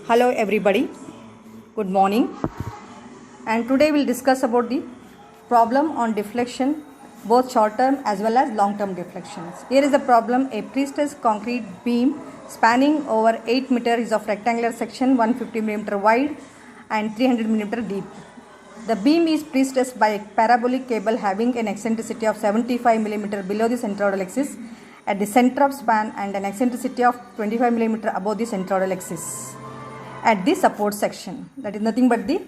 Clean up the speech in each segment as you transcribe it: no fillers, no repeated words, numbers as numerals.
Hello everybody, good morning, and today we'll discuss about the problem on deflection, both short term as well as long term deflections. Here is the problem: a pre-stressed concrete beam spanning over 8 meters is of rectangular section 150 mm wide and 300 mm deep. The beam is pre-stressed by a parabolic cable having an eccentricity of 75 mm below the centroidal axis at the center of span and an eccentricity of 25 mm above the centroidal axis at the support section. That is nothing but the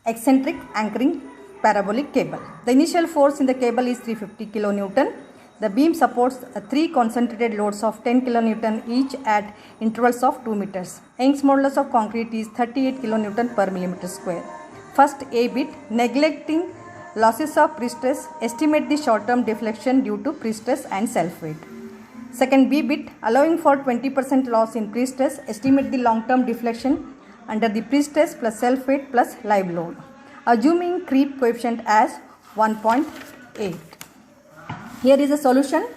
eccentric anchoring parabolic cable. The initial force in the cable is 350 kN. The beam supports 3 concentrated loads of 10 kN each at intervals of 2 meters. Young's modulus of concrete is 38 kN per millimeter square. First A bit, neglecting losses of pre-stress, estimate the short-term deflection due to pre-stress and self-weight. Second B bit, allowing for 20% loss in pre-stress, estimate the long-term deflection under the pre-stress plus self-weight plus live load, assuming creep coefficient as 1.8. Here is a solution.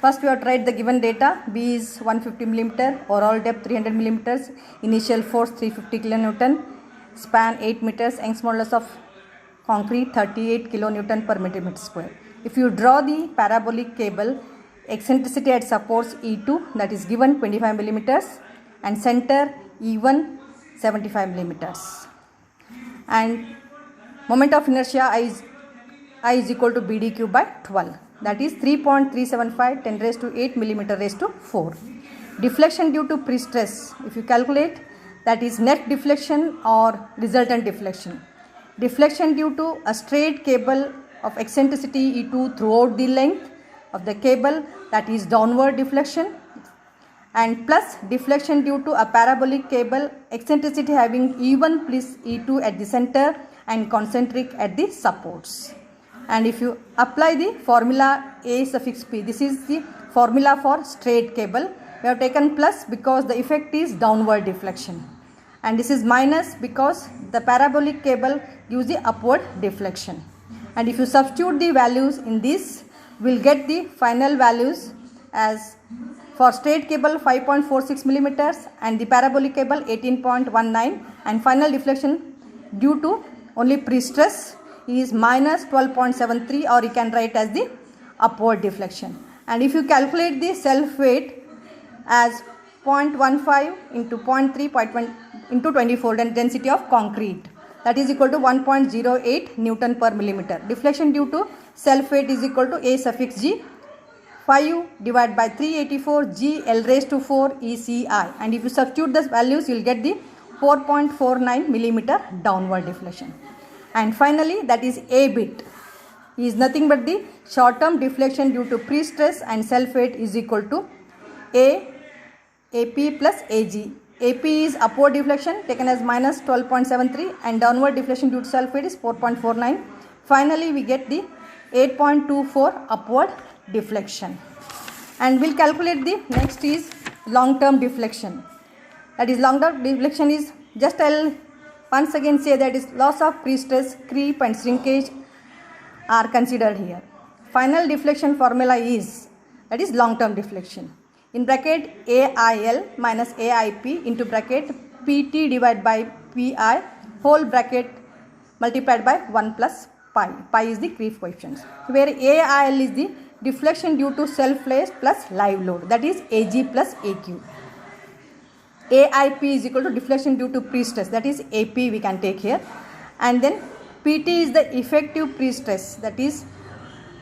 First we have tried the given data. B is 150 mm, overall depth 300 mm, initial force 350 kN, span 8 meters, Young's modulus of concrete 38 kN per millimeter square. If you draw the parabolic cable, eccentricity at supports E2, that is given 25 mm, and center E1 75 mm, and moment of inertia I is equal to BDQ by 12, that is 3.375 10 raised to 8 mm raised to 4. Deflection due to pre-stress, if you calculate, that is net deflection or resultant deflection. Deflection due to a straight cable of eccentricity E2 throughout the length of the cable, that is downward deflection, and plus deflection due to a parabolic cable, eccentricity having E1 plus E2 at the center and concentric at the supports. And if you apply the formula A suffix P, this is the formula for straight cable. We have taken plus because the effect is downward deflection, and this is minus because the parabolic cable gives the upward deflection. And if you substitute the values in this, we will get the final values as for straight cable 5.46 mm and the parabolic cable 18.19, and final deflection due to only pre-stress is minus 12.73, or you can write as the upward deflection. And if you calculate the self weight as 0.15 into 0.3 into 24 density of concrete, that is equal to 1.08 Newton per millimeter. Deflection due to self weight is equal to A suffix G, 5 divided by 384 G L raised to 4 ECI, and if you substitute the values you will get the 4.49 millimeter downward deflection. And finally, that is A bit is nothing but the short term deflection due to pre-stress and self weight is equal to AP plus AG. AP is upward deflection taken as minus 12.73 and downward deflection due to self weight is 4.49. Finally, we get the 8.24 upward deflection. And we'll calculate the next is long term deflection. That is long term deflection is, just I'll once again say that is loss of pre-stress, creep and shrinkage are considered here. Final deflection formula is, that is long term deflection, in bracket AIL minus AIP into bracket PT divided by PI whole bracket multiplied by 1 plus pi. Pi is the creep coefficient, where AIL is the deflection due to self-weight plus live load, that is AG plus AQ. AIP is equal to deflection due to pre-stress, that is AP we can take here, and then PT is the effective pre-stress, that is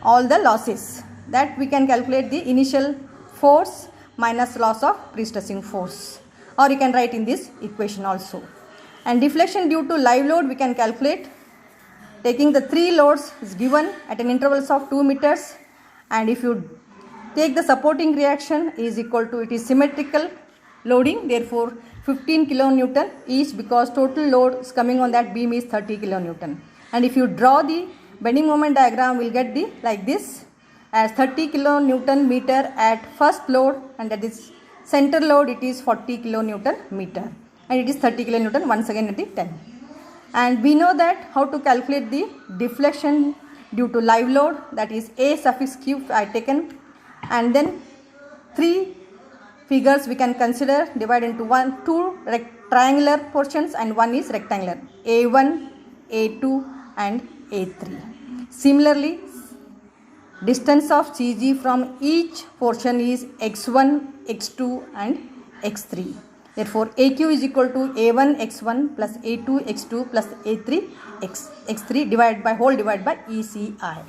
all the losses, that we can calculate the initial force minus loss of pre-stressing force, or you can write in this equation also. And deflection due to live load we can calculate taking the 3 loads is given at an intervals of 2 meters, and if you take the supporting reaction is equal to, it is symmetrical loading, therefore 15 kN each because total load is coming on that beam is 30 kN. And if you draw the bending moment diagram, we will get the like this as 30 kN meter at first load, and that is center load it is 40 kN meter, and it is 30 kN once again at the 10. And we know that how to calculate the deflection due to live load, that is A suffix Q I taken, and then 3 figures we can consider divide into two triangular portions and one is rectangular, A1, A2 and A3. Similarly, distance of CG from each portion is x1, x2 and x3. Therefore, AQ is equal to A1 x1 plus A2 x2 plus A3 x3 divided by ECI.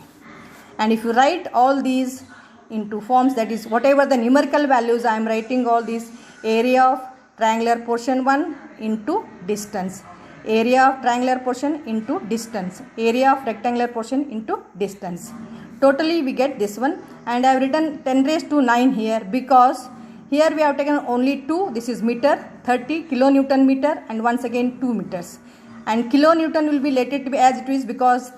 And if you write all these into forms, that is whatever the numerical values, I am writing all these: area of triangular portion 1 into distance, area of triangular portion into distance, area of rectangular portion into distance. Totally we get this one, and I have written 10 raised to 9 here because here we have taken only 2, this is meter, 30 kilonewton meter and once again 2 meters. And kilonewton will be let it be as it is because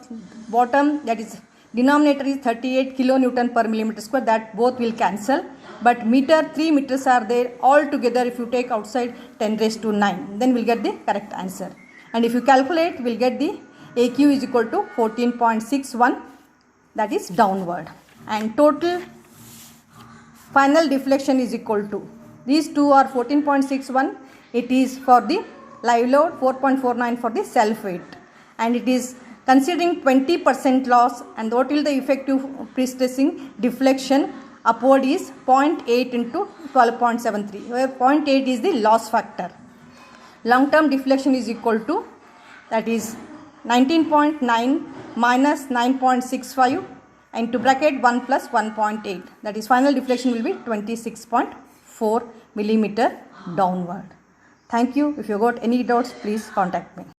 bottom, that is denominator, is 38 kilonewton per millimeter square, that both will cancel. But meter, 3 meters are there all together. If you take outside 10 raised to 9, then we'll get the correct answer. And if you calculate, we'll get the AQ is equal to 14.61, that is downward. And total final deflection is equal to, these two are 14.61, it is for the live load, 4.49 for the self weight, and it is considering 20% loss. And what will the effective pre-stressing deflection upward is 0.8 into 12.73, where 0.8 is the loss factor. Long term deflection is equal to, that is 19.9 minus 9.65 into bracket 1 plus 1.8, that is final deflection will be 26.4 millimeter downward. Thank you. If you got any doubts, please contact me.